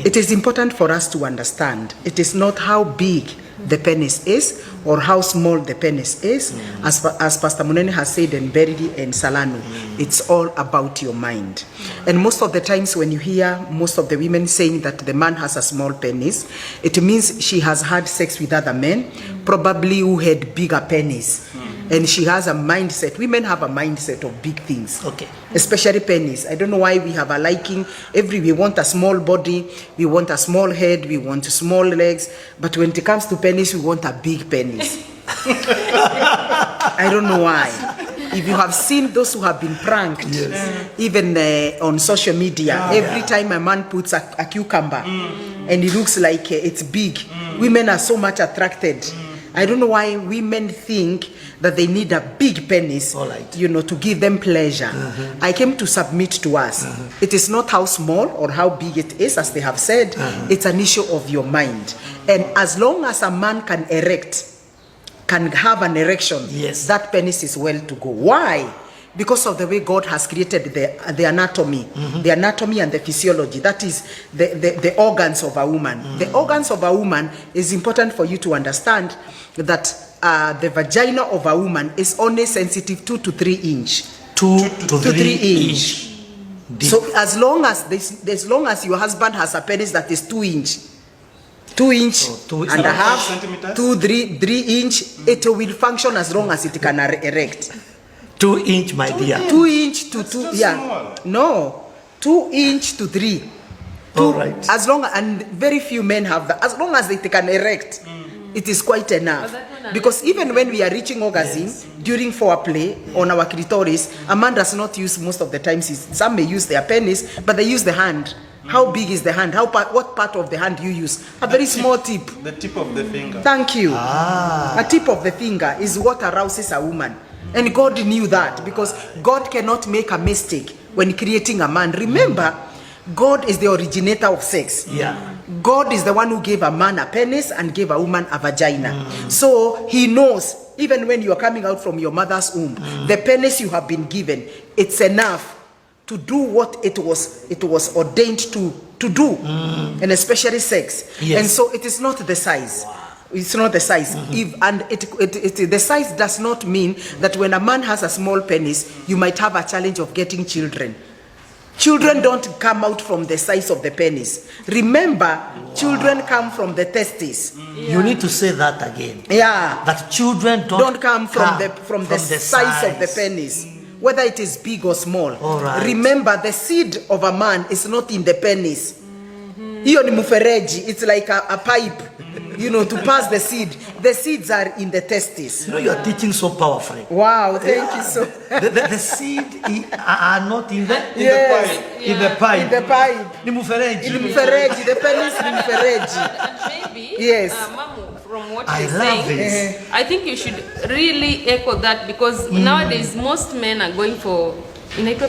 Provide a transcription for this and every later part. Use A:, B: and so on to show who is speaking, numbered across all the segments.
A: It is important for us to understand it is not how big the penis is or how small the penis is. As Pastor Munene has said in Beridi and Salanu, it's all about your mind. And most of the times when you hear most of the women saying that the man has a small penis, it means she has had sex with other men, probably who had bigger penis. And she has a mindset. Women have a mindset of big things.
B: Okay.
A: Especially penis. I don't know why we have a liking. We want a small body, we want a small head, we want small legs. But when it comes to penis, we want a big penis. I don't know why. If you have seen those who have been pranked, even on social media, every time a man puts a cucumber and it looks like it's big, women are so much attracted. I don't know why women think that they need a big penis, to give them pleasure. I came to submit to us. It is not how small or how big it is, as they have said. It's an issue of your mind. And as long as a man can have an erection, that penis is well to go. Why? Because of the way God has created the anatomy, the anatomy and the physiology. That is the organs of a woman. The organs of a woman is important for you to understand that the vagina of a woman is only sensitive 2 to 3 inch.
B: 2 to 3 inch. Deep.
A: So as long as your husband has a penis that is 2 inch, 2 inch and a half, 3 inch, it will function as long as it can erect.
B: 2 inch, my dear.
A: 2 inch to 2, yeah. No, 2 inch to 3.
B: All right.
A: As long and very few men have that. As long as they can erect, it is quite enough. Because even when we are reaching orgasm during foreplay on our clitoris, a man does not use most of the times. Some may use their penis, but they use the hand. How big is the hand? What part of the hand you use? A very small tip.
C: The tip of the finger.
A: Thank you. A tip of the finger is what arouses a woman. And God knew that because God cannot make a mistake when creating a man. Remember, God is the originator of sex.
B: Yeah.
A: God is the one who gave a man a penis and gave a woman a vagina. So he knows, even when you are coming out from your mother's womb, the penis you have been given, it's enough to do what it was ordained to do, and especially sex.
B: Yes.
A: And so it is not the size. Wow. It's not the size. The size does not mean that when a man has a small penis, you might have a challenge of getting children. Children don't come out from the size of the penis. Remember, children come from the testes.
B: You need to say that again.
A: Yeah.
B: That children don't
A: come from the size of the penis, whether it is big or small.
B: All right.
A: Remember, the seed of a man is not in the penis. Hiyo ni mufereji. It's like a pipe, to pass the seed. The seeds are in the testes.
B: You are teaching so powerfully.
A: Wow, thank you so.
B: The seed are not in the pipe.
A: In the pipe.
B: Ni mufereji.
A: In mufereji. The penis in mufereji.
D: And maybe,
A: yes.
D: Mamu, from what
B: I
D: you're
B: love
D: saying,
B: this.
D: I think you should really echo that because nowadays most men are going for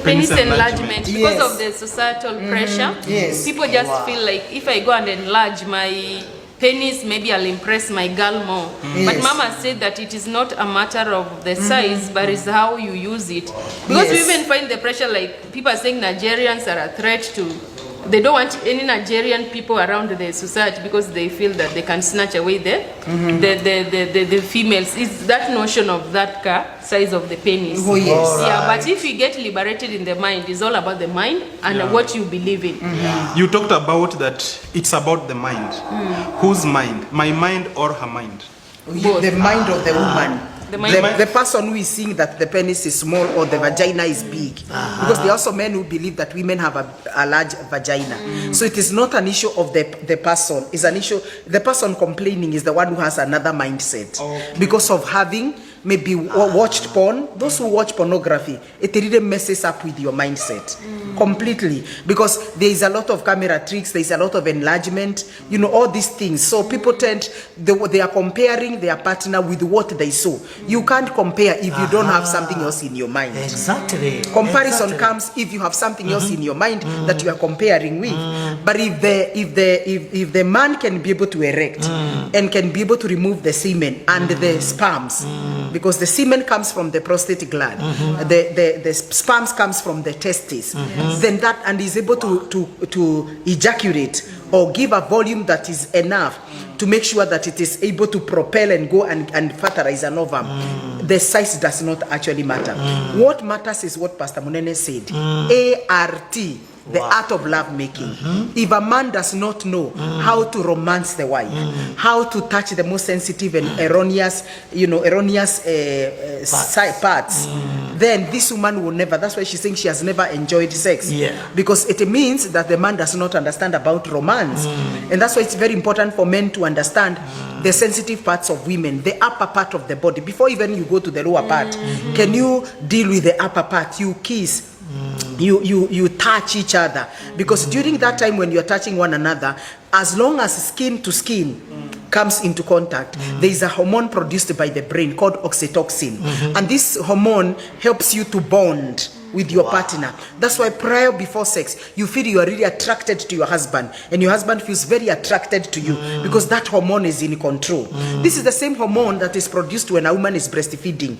D: penis enlargement because of the societal pressure.
A: Yes.
D: People just feel like if I go and enlarge my penis, maybe I'll impress my girl more. But Mama said that it is not a matter of the size, but it's how you use it. Because we even find the pressure, like people are saying Nigerians are a threat to. They don't want any Nigerian people around the society because they feel that they can snatch away the females. It's that notion of that size of the penis.
A: Oh, yes.
D: Yeah, but if you get liberated in the mind, it's all about the mind and what you believe in.
C: You talked about that it's about the mind. Whose mind? My mind or her mind?
D: Both.
A: The mind of the woman.
D: The
A: person who is seeing that the penis is small or the vagina is big. Because there are also men who believe that women have a large vagina. So it is not an issue of the person. It's an issue, the person complaining is the one who has another mindset. Because of having maybe watched porn. Those who watch pornography, it really messes up with your mindset completely. Because there is a lot of camera tricks, there is a lot of enlargement, all these things. So people they are comparing their partner with what they saw. You can't compare if you don't have something else in your mind.
B: Exactly.
A: Comparison comes if you have something else in your mind that you are comparing with. But if the man can be able to erect and can be able to remove the semen and the sperms, because the semen comes from the prostate gland, the sperms comes from the testes, then that and is able to ejaculate or give a volume that is enough to make sure that it is able to propel and go and fertilize an ovum. The size does not actually matter. What matters is what Pastor Munene said. ART, the art of love making. If a man does not know how to romance the wife, how to touch the most sensitive and erroneous parts, then this woman will never. That's why she's saying she has never enjoyed sex. Because it means that the man does not understand about romance. And that's why it's very important for men to understand the sensitive parts of women, the upper part of the body. Before even you go to the lower part, can you deal with the upper part? You kiss. You touch each other, because during that time when you're touching one another, as long as skin to skin comes into contact, there is a hormone produced by the brain called oxytocin, and this hormone helps you to bond with your partner. That's why before sex, you feel you are really attracted to your husband, and your husband feels very attracted to you because that hormone is in control. This is the same hormone that is produced when a woman is breastfeeding.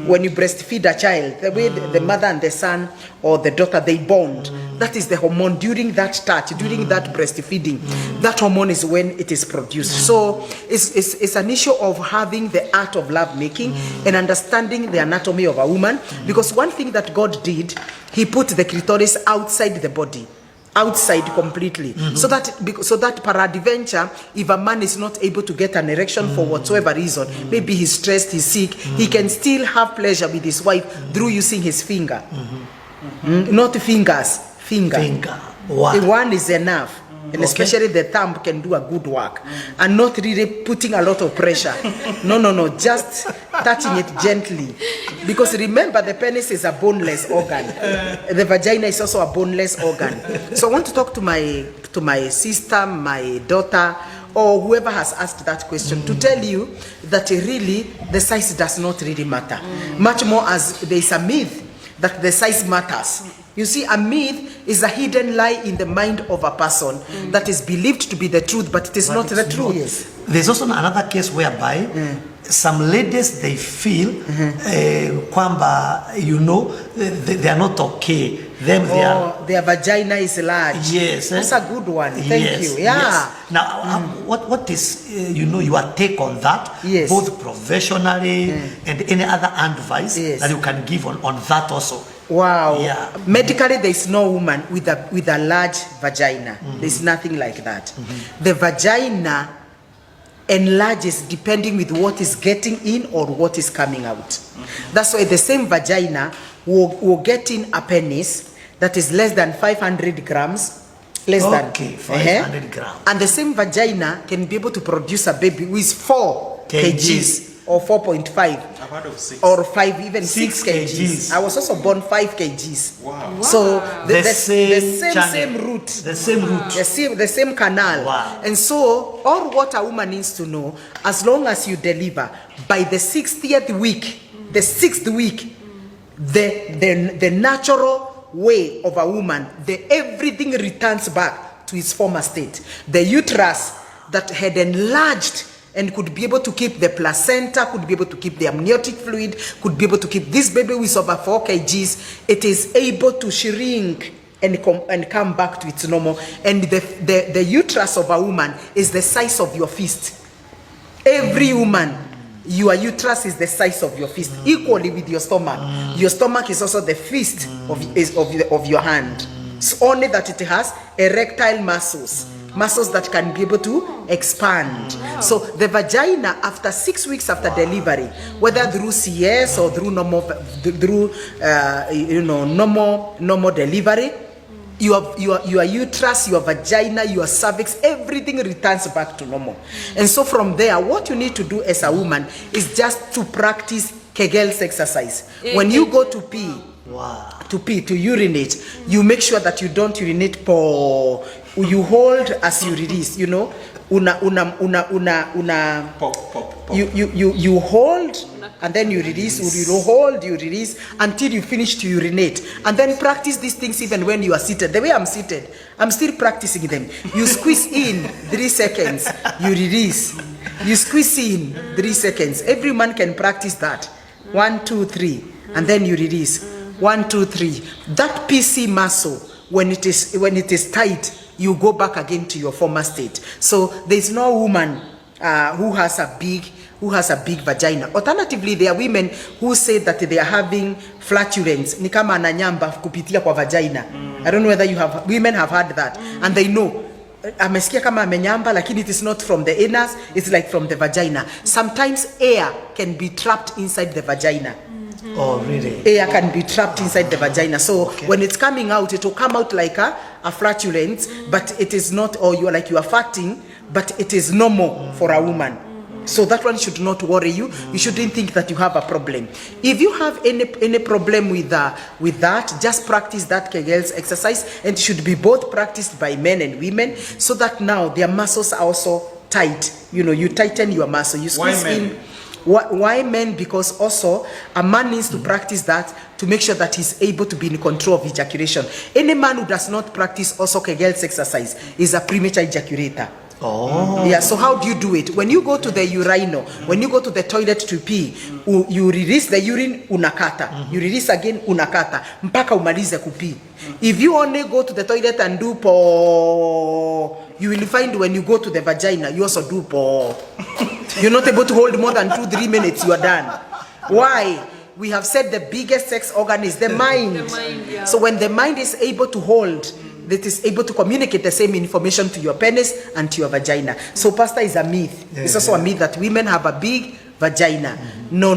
A: When you breastfeed a child, the way the mother and the son or the daughter, they bond. That is the hormone during that touch, during that breastfeeding. That hormone is when it is produced. So it's an issue of having the art of love making and understanding the anatomy of a woman, because one thing that God did, he put the clitoris outside the body, outside completely, so that peradventure, if a man is not able to get an erection for whatsoever reason, maybe he's stressed, he's sick, he can still have pleasure with his wife through using his finger. Not fingers, finger.
B: Wow.
A: The one is enough. And especially the thumb can do a good work, and not really putting a lot of pressure. No, just touching it gently, because remember, the penis is a boneless organ. The vagina is also a boneless organ. So I want to talk to my sister, my daughter, or whoever has asked that question, to tell you that really the size does not really matter. Much more as there is a myth that the size matters. You see, a myth is a hidden lie in the mind of a person that is believed to be the truth, but it is not the truth.
B: Yes. There's also another case whereby some ladies, they feel kwamba, they are not okay.
A: Their vagina is large.
B: Yes.
A: That's a good one. Thank you. Yeah.
B: Yes. Now, what is your take on that?
A: Yes.
B: Both professionally and any other advice that you can give on that also.
A: Wow.
B: Yeah.
A: Medically, there is no woman with a large vagina. There is nothing like that. The vagina enlarges depending with what is getting in or what is coming out. That's why the same vagina will get in a penis that is less than 500 grams.
B: 500 grams.
A: And the same vagina can be able to produce a baby with 4 kgs. Or 4.5,
C: I've heard of 6
A: or 5, even 6 kgs. I was also born 5 kgs.
C: Wow.
A: So the
B: same
A: root,
B: the same
A: canal.
B: Wow.
A: And so all what a woman needs to know, as long as you deliver by the 60th week, the 6th week, the natural way of a woman, everything returns back to its former state. The uterus that had enlarged and could be able to keep the placenta, could be able to keep the amniotic fluid, could be able to keep this baby with over 4 kgs, it is able to shrink and come back to its normal. And the uterus of a woman is the size of your fist. Every woman, your uterus is the size of your fist, equally with your stomach. Your stomach is also the fist of your hand. It's only that it has erectile muscles that can be able to expand. So the vagina, after 6 weeks after delivery, whether through CS or through normal delivery, your uterus, your vagina, your cervix, everything returns back to normal. And so from there, what you need to do as a woman is just to practice Kegel's exercise. When you go to pee, to urinate, you make sure that you don't urinate you hold as you release, You hold and then you release, you hold, you release until you finish to urinate. And then practice these things even when you are seated. The way I'm seated, I'm still practicing them. You squeeze in 3 seconds, you release. You squeeze in 3 seconds. Every man can practice that. 1, 2, 3, and then you release. 1, 2, 3. That PC muscle, when it is tight, you go back again to your former state. So there's no woman who has a big vagina. Alternatively, there are women who say that they are having flatulence, ni kama ananyamba kupitia kwa vagina. I don't know whether women have heard that, and they know. Amesikia kama amenyamba, lakini it is not from the anus, it's like from the vagina. Sometimes air can be trapped inside the vagina.
B: Oh, really?
A: Air can be trapped inside the vagina. So when it's coming out, it will come out like a flatulence, but it is not, or you are farting, but it is normal for a woman. So that one should not worry you. You shouldn't think that you have a problem. If you have any problem with that, just practice that Kegels exercise, and it should be both practiced by men and women, so that now their muscles are also tight. You know, you tighten your muscle. You squeeze in. Why men? Because also a man needs to practice that to make sure that he's able to be in control of ejaculation. Any man who does not practice also Kegels exercise is a premature ejaculator.
B: Oh.
A: Yeah, so how do you do it? When you go to the urinal, when you go to the toilet to pee, you release the urine, unakata. You release again, unakata. Mpaka umalize kupee. If you only go to the toilet and do po, you will find when you go to the vagina, you also do po. You're not able to hold more than 2-3 minutes, you are done. Why? We have said the biggest sex organ is the mind.
D: The mind, yeah.
A: So when the mind is able to hold, that is able to communicate the same information to your penis and to your vagina. So pasta is a myth.
B: Yeah,
A: it's also a myth that women have a big vagina. No.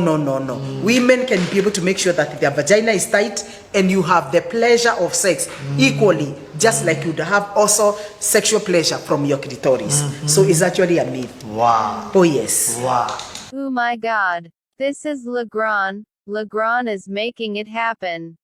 A: Women can be able to make sure that their vagina is tight and you have the pleasure of sex equally, just like you'd have also sexual pleasure from your clitoris. So it's actually a myth.
B: Wow.
A: Oh yes.
B: Wow.
E: Oh my God. This is Legrand. Legrand is making it happen.